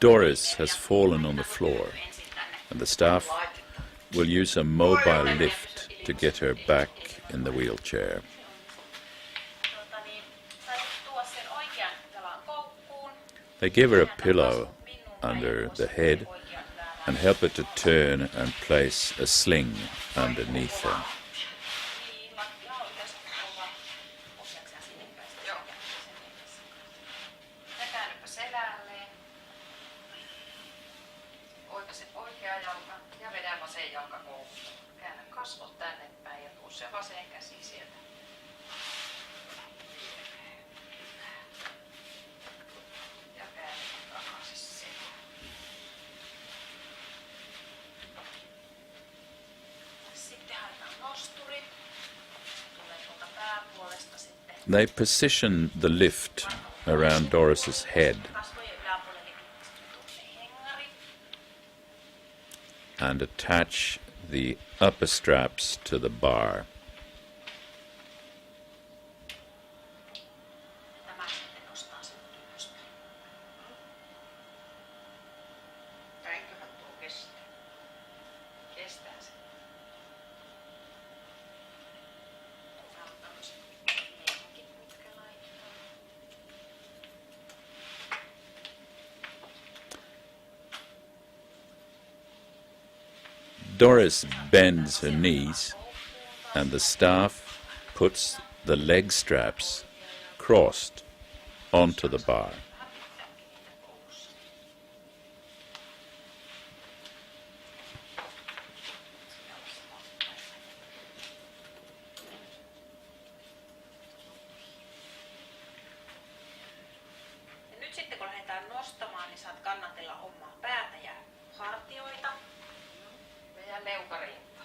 Doris has fallen on the floor, and the staff will use a mobile lift to get her back in the wheelchair. They give her a pillow under the head and help her to turn and place a sling underneath her. They position the lift around Doris's head and attach the upper straps to the bar. Doris bends her knees and the staff puts the leg straps crossed onto the bar. Nyt sitten kun lähdetään nostamaan, niin saat kannatella omaa päätä ja hartioita. Ja leukarinta.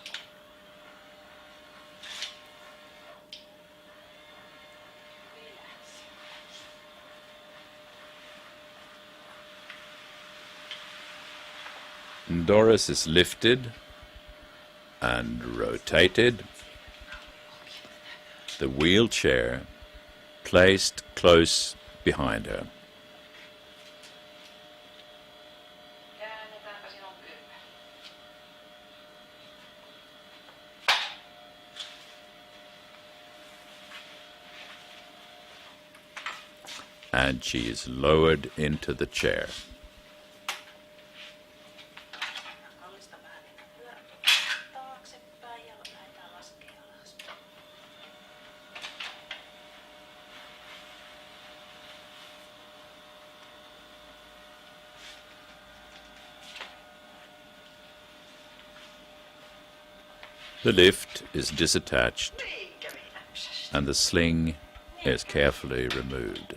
Doris is lifted and rotated. The wheelchair placed close behind her. And she is lowered into the chair. The lift is disattached and the sling is carefully removed.